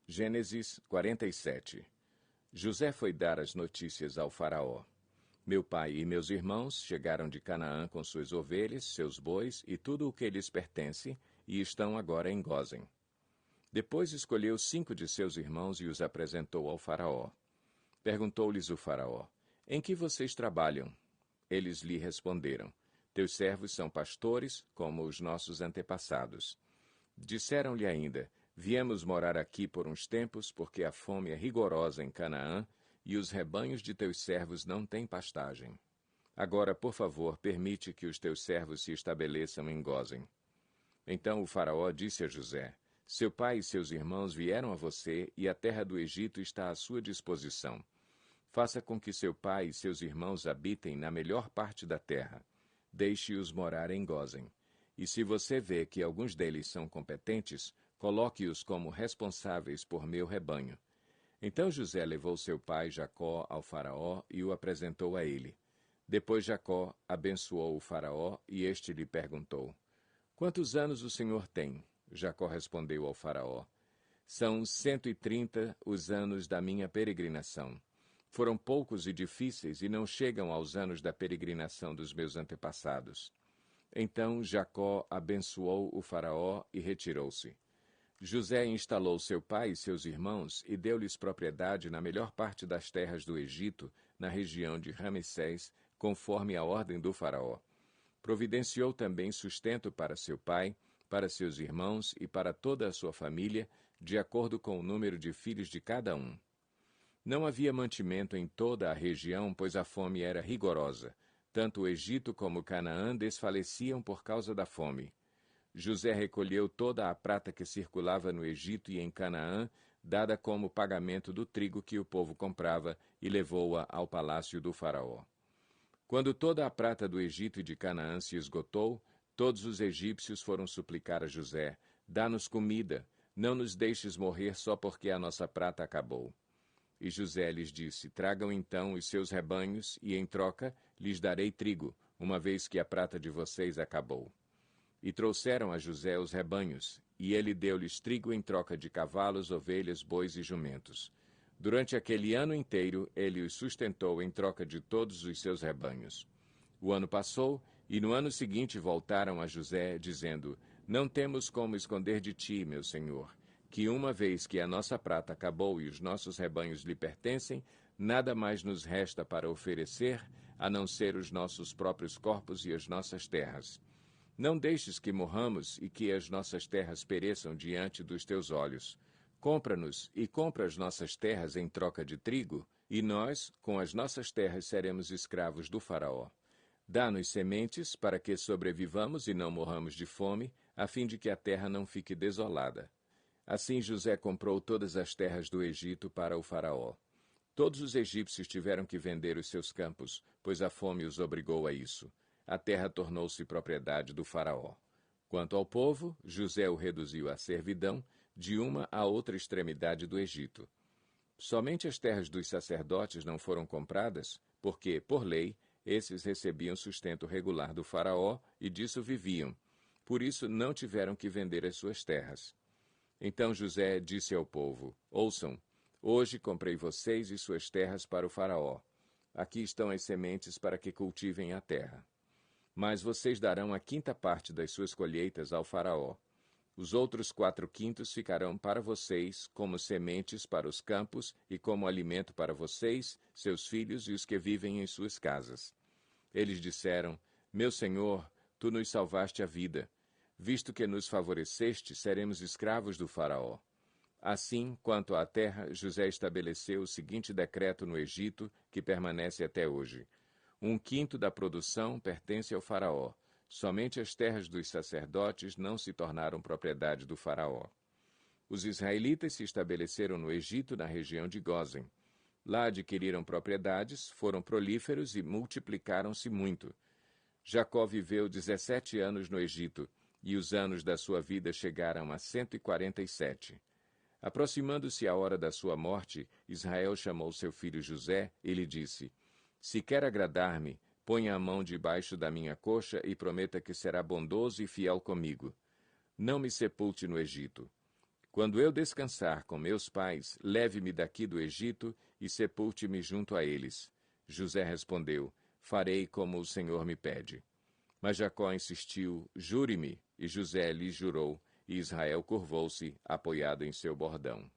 Gênesis 47. José foi dar as notícias ao faraó. Meu pai e meus irmãos chegaram de Canaã com suas ovelhas, seus bois e tudo o que lhes pertence, e estão agora em Gósen. Depois escolheu 5 de seus irmãos e os apresentou ao faraó. Perguntou-lhes o faraó: Em que vocês trabalham? Eles lhe responderam: Teus servos são pastores, como os nossos antepassados. Disseram-lhe ainda: Viemos morar aqui por uns tempos, porque a fome é rigorosa em Canaã, e os rebanhos de teus servos não têm pastagem. Agora, por favor, permite que os teus servos se estabeleçam em Gósen. Então o faraó disse a José: Seu pai e seus irmãos vieram a você, e a terra do Egito está à sua disposição. Faça com que seu pai e seus irmãos habitem na melhor parte da terra. Deixe-os morar em Gósen. E se você vê que alguns deles são competentes, coloque-os como responsáveis por meu rebanho. Então José levou seu pai Jacó ao faraó e o apresentou a ele. Depois Jacó abençoou o faraó e este lhe perguntou: Quantos anos o senhor tem? Jacó respondeu ao faraó: São 130 os anos da minha peregrinação. Foram poucos e difíceis e não chegam aos anos da peregrinação dos meus antepassados. Então Jacó abençoou o faraó e retirou-se. José instalou seu pai e seus irmãos e deu-lhes propriedade na melhor parte das terras do Egito, na região de Ramessés, conforme a ordem do faraó. Providenciou também sustento para seu pai, para seus irmãos e para toda a sua família, de acordo com o número de filhos de cada um. Não havia mantimento em toda a região, pois a fome era rigorosa. Tanto o Egito como Canaã desfaleciam por causa da fome. José recolheu toda a prata que circulava no Egito e em Canaã, dada como pagamento do trigo que o povo comprava, e levou-a ao palácio do faraó. Quando toda a prata do Egito e de Canaã se esgotou, todos os egípcios foram suplicar a José: Dá-nos comida, não nos deixes morrer só porque a nossa prata acabou. E José lhes disse: Tragam então os seus rebanhos, e em troca lhes darei trigo, uma vez que a prata de vocês acabou. E trouxeram a José os rebanhos, e ele deu-lhes trigo em troca de cavalos, ovelhas, bois e jumentos. Durante aquele ano inteiro, ele os sustentou em troca de todos os seus rebanhos. O ano passou, e no ano seguinte voltaram a José, dizendo: Não temos como esconder de ti, meu senhor, que uma vez que a nossa prata acabou e os nossos rebanhos lhe pertencem, nada mais nos resta para oferecer, a não ser os nossos próprios corpos e as nossas terras. Não deixes que morramos e que as nossas terras pereçam diante dos teus olhos. Compra-nos e compra as nossas terras em troca de trigo, e nós, com as nossas terras, seremos escravos do faraó. Dá-nos sementes para que sobrevivamos e não morramos de fome, a fim de que a terra não fique desolada. Assim José comprou todas as terras do Egito para o faraó. Todos os egípcios tiveram que vender os seus campos, pois a fome os obrigou a isso. A terra tornou-se propriedade do faraó. Quanto ao povo, José o reduziu à servidão, de uma à outra extremidade do Egito. Somente as terras dos sacerdotes não foram compradas, porque, por lei, esses recebiam sustento regular do faraó e disso viviam. Por isso não tiveram que vender as suas terras. Então José disse ao povo: Ouçam, hoje comprei vocês e suas terras para o faraó. Aqui estão as sementes para que cultivem a terra. Mas vocês darão a 5ª parte das suas colheitas ao faraó. Os outros 4/5 ficarão para vocês, como sementes para os campos e como alimento para vocês, seus filhos e os que vivem em suas casas. Eles disseram: Meu senhor, tu nos salvaste a vida. Visto que nos favoreceste, seremos escravos do faraó. Assim, quanto à terra, José estabeleceu o seguinte decreto no Egito, que permanece até hoje: 1/5 da produção pertence ao faraó. Somente as terras dos sacerdotes não se tornaram propriedade do faraó. Os israelitas se estabeleceram no Egito, na região de Gósen. Lá adquiriram propriedades, foram prolíferos e multiplicaram-se muito. Jacó viveu 17 anos no Egito, e os anos da sua vida chegaram a 147. Aproximando-se a hora da sua morte, Israel chamou seu filho José e lhe disse: Se quer agradar-me, ponha a mão debaixo da minha coxa e prometa que será bondoso e fiel comigo. Não me sepulte no Egito. Quando eu descansar com meus pais, leve-me daqui do Egito e sepulte-me junto a eles. José respondeu: farei como o Senhor me pede. Mas Jacó insistiu: jure-me. E José lhe jurou, e Israel curvou-se, apoiado em seu bordão.